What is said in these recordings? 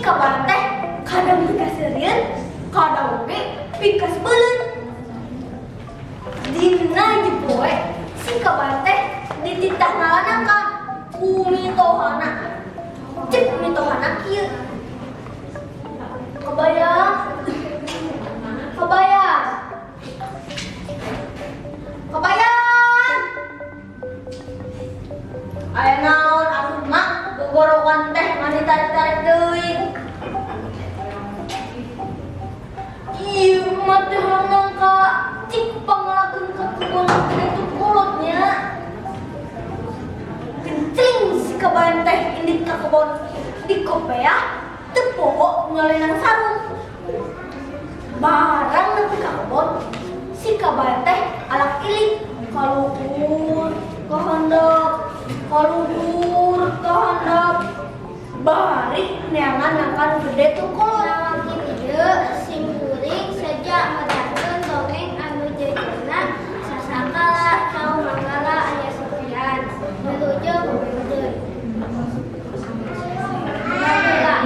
kabar teh kadang pikas serian, kadang oge pikas beuleut. Dina jepoe si kabar teh dititahna ka kumitohana. Cek mitohana kieu. Kebayang? Kebayang? Kebayang? Aya naon atuh mak gogorokan teh mah ditarik-tarik deui. Ieu mah teh nangka cik pangalakeun ka kebon itu kulutnya. Kencing si kabayan teh indit ka kebon di kopea teu poho ngaleunang sarung. Barang nepi ka kebon si kabayan teh alak ilik kaluhur ka handap, kaluhur ka handap. Bari neangan akan gede tuh kulut. Lawaki dieu sim kuring sejak medahkeun dongeng anu jejeuna sasakala cau manggala aya sekian menuju beudeut. Baheula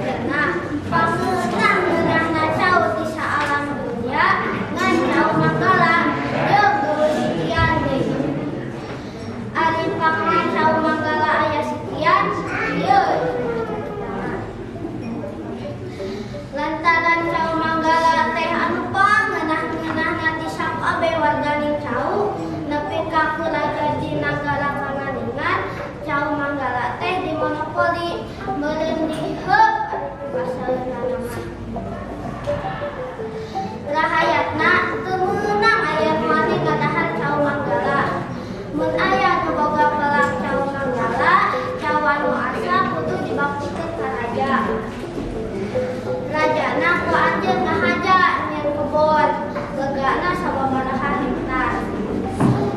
cenah pangeunah-ngeunahna cau di saalam dunya ngan cau manggala jeung geus sekian deui. Ari pangna cau manggala aya sekian ieu lantaran cau manggala teh anu pangeunah-ngeunahna ti sakabeh warganing cau nepi ka jadi nagara pangalingan cau manggala teh dimonopoli meureun diheup ari pasaeunna mah. Rahayatna teu meunang aya mani ngadahar cau manggala. Mun aya nu boga pelang cau manggala, cau anu asa kudu dibaktikeun ka raja. Rajana ku anjeun ngahaja nyieun kebon, legana sababaraha hektar.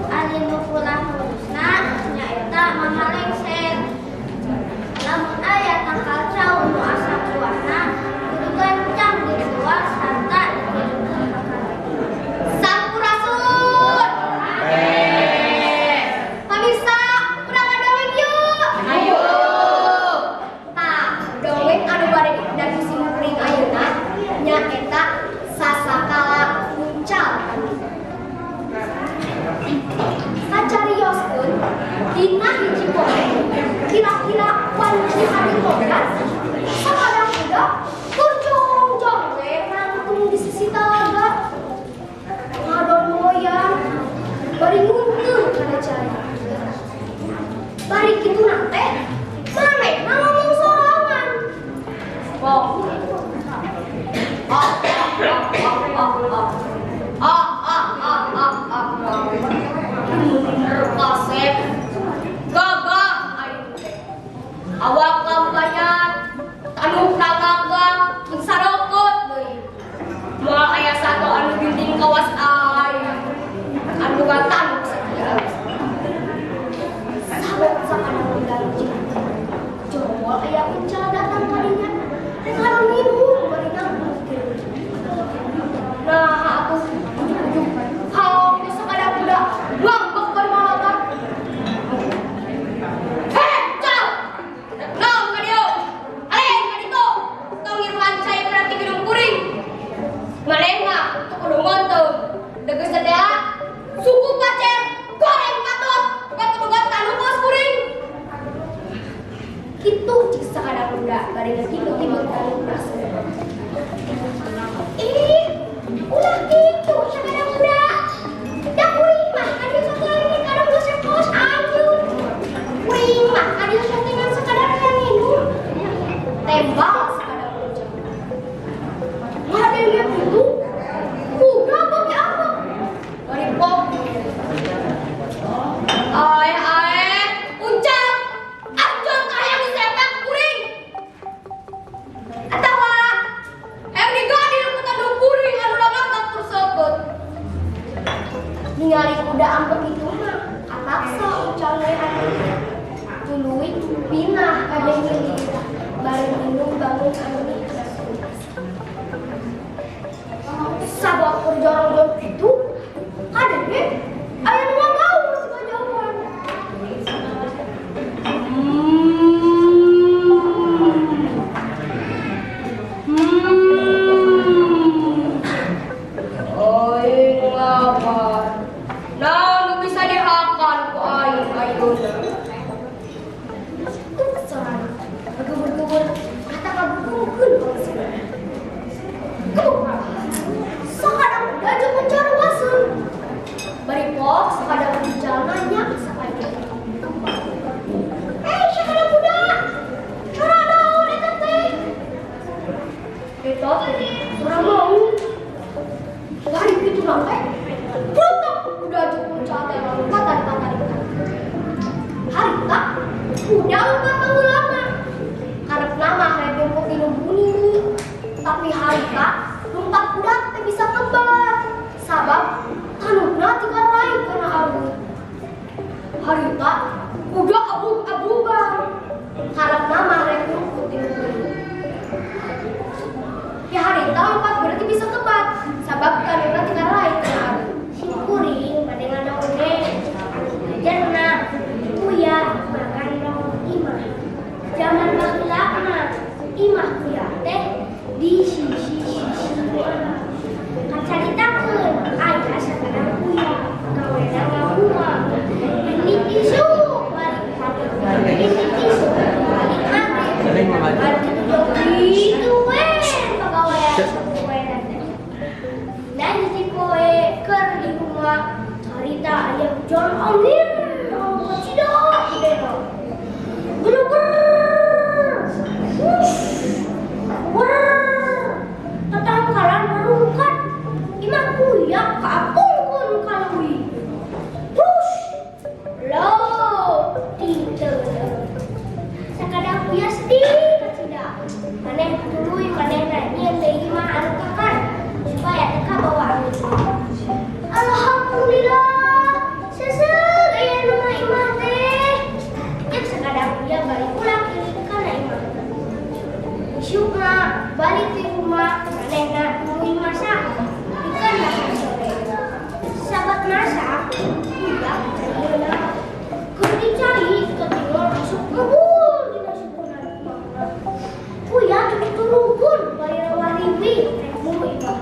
Ari nu pulah ngurusna nyaeta Mama Lengser. Lamun aya tangkal cau nu asa buahna, kudu gancang dijual sarta dikirimkeun ka karajaan. Sampurasun. Pamirsa, urang ngadongeng yuk. Ayo. Tah, dongeng anu bade dari simkuring ayeuna nyaeta Sasakala Muncal. Kacarioskeun dina hiji poe kira-kira panci hari bodas sabada budak kurjong-jong we nangtung di sisi talaga. Ngadodoyan bari ngunteuh kana cai. Bari kitu nate manehna ngomong sorangan. Wow. Bener kasep. Gagah aing teh. Awak lambayan, anu kagagah, sarokot deui. Moal aya satu anu binding kawas aing. Anu gatan sakieu. Sabot sakana tinggal cinta. Jombol aya Muncal datang kadinya. Rek hareup minum bari nyambut. Nah, aku hal bisa kada budak ngambek bari malabar. Heh, Cal! Naon ka dieu? Aleun ka ditu. Tong ngiruan cai berarti gedung kuring. Manehna teu kudu ngonteung. Degeus teh suku pacer goreng patut. Bukan tanu bos kuring. Kitu cik sakada budak bari ngakibet-kibet tanu prase. Ulah gitu, sakada budak. Da kuring mah kadieu sakelengit kadang geus kos anjeun. Kuring mah kadieu satengan sakadar aya minum. Tembak sakada budak. Hadir ge kitu. Budak bagi apa? Bari pok. Ae, Muncal. Anjeun kahayang disepak kuring. Atawa hayang digadi nu kutadu kuring anu lamangkat kurseukut. Ningali kuda ampek itu mah kapaksa Muncal we anu. Tuluy pinah ka deui. Bari minum bangun anu nikah. Sabab kurjorong itu ada ge aya nu ngagaul ka jauhan. Harita seorang mau. Hari itu sampai tutup udah cukup catat lalu kata. Harita udah lupa tahu lama. Karena nama saya jemput minum bunyi. Tapi Harita lompat udah tak bisa kembar. Sabab kanukna tiga lain karena Harita udah abuk-abukan. Karena nama saya jemput minum bunyi. Ya Harita lompat berarti bisa kembar. Sabab kanukna tiga lain karena Kuring pada ngana une. Jangan kuya makan dong imah. Zaman baheula mah imah kuya teh di sisi kan caritakeun aya sakadang kuya kawena ngahuma ini tisu balik tisu balik balik itu pegawai dan si koe keur di rumah Harita aya John Omir cidok gede dong tetangkalan merungkat imah kuya kaapungkeun kalawi terus lo tinte sakadang kuya sedih kacida maneh tuluy maneh nyieun deui imah anu kakan supaya teka bawa angin. Alhamdulillah seseg aya rumah imah teh cek sakadang kuya balik pulang kana imah syukna balik di rumah manehna nungguin masak ikan masak sore sahabat masak kuya cariuna keur dicari ketinggal masuk kebun dina sukunan kuya turun bari rawariwi temu imah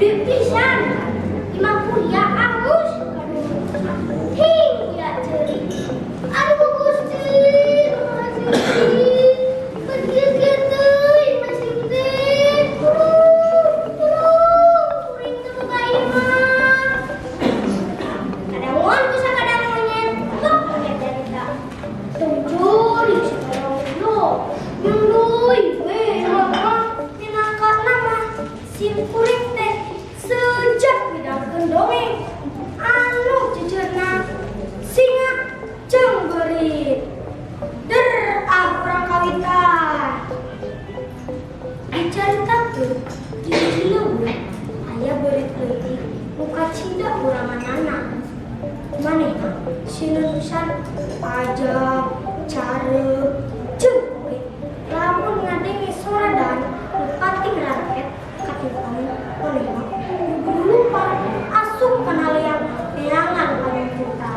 gede pisan imah kuliah angus hing ya ceuri aduh Gusti begitu gitu masih gede kuring teu boga imah kadang ku sakadang monyet kok monyet cerita tujuh di sekarang lo nyului we minangka nama sim kuring teh sejak midangkeun dongeng anu jejeurna singa jeung beurit der aprang kawitan dicaritakeun di leuweung aya beurit leutik nu kacida uranganana manehna sinurusan ajab careup jeung we lamun ngadenge soradan nu pating raket katipan manehna lupa asup kana leangan paling cinta.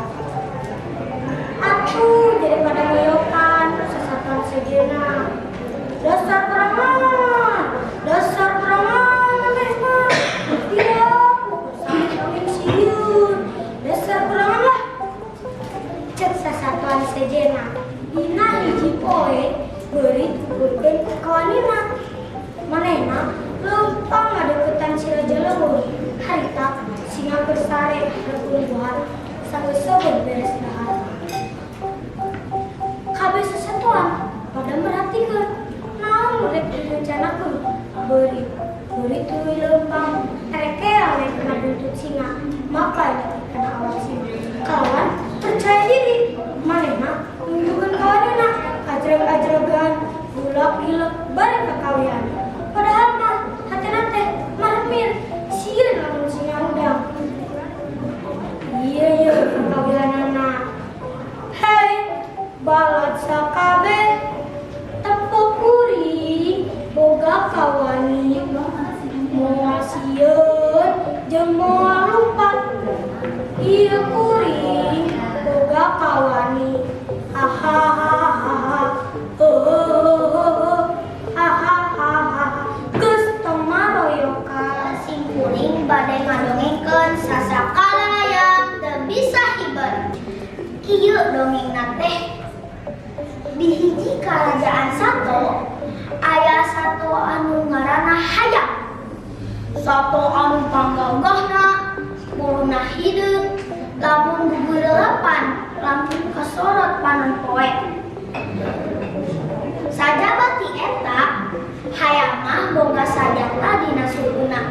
Aku daripada ngoyokan sesatan sejenak. Dasar perangan manehna. Dia sampai siun. Dasar perangan lah. Cek sesatuan sejenak. Dina hiji poe beurit kukurkeun kawanina. Manehna leumpang ngadeukeutan si raja leuweung. Harita singa bersare rekulungan sageus sobeun beres dahar. Kabeh sesatuan pada merhatikeun naon rek direncanakeun beurit tuluy leumpang erekeal we kana buntut singa maka kana awak singa. Kawan percaya diri manehna nunjukkeun kawanana ajreg-ajregan bulak-bilek bari kakawian. Padahal mah hatena teh marmir sieun lamun singa udang. Ieu perkawilanana. Hei, balad sakabeh tepuk kuring boga kawani moal sieun jeung moal lumpat. Ieu kuring boga kawani ahahaha geus tong maroyokan sing kuring bade ngadongengkeun sasakala hayang teu bisa hiber. Kieu dongengna teh di hiji karajaan sato aya sato anu ngaranna Hayam. Sato anu panggagahna muluna hideung lamun gugureupan, lamun kasorot panon poe. Sajaba ti eta hayang mah boga senjata dina sukuna.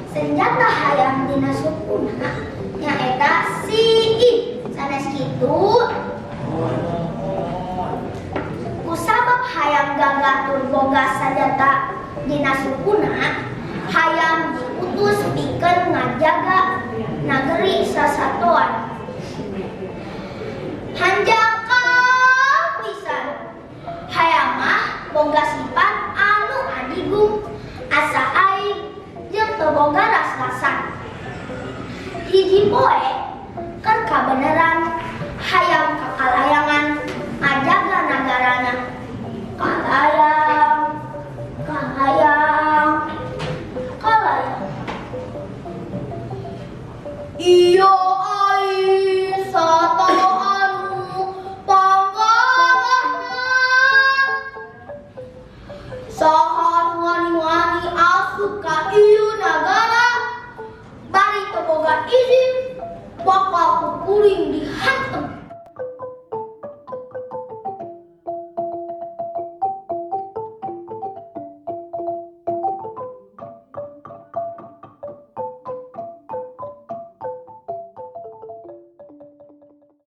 Senjata hayang dina sukuna nyaeta siip. Sanes kitu kusabab hayang gagatur boga senjata dina sukuna hayang diutus pikeun ngajaga nageri sasatoan. Hanjaka pisan hayang mah boga sifat anu adigung asa aing jeung teu boga ras-rasan. Hiji poe keur kabeneran hayang kakalayangan ngajaga nagarana. Kalayang iyo ai sato anu panggagahna saha wani-wani asup ka ieu nagara bari teu boga izin bakal kuring dihantem.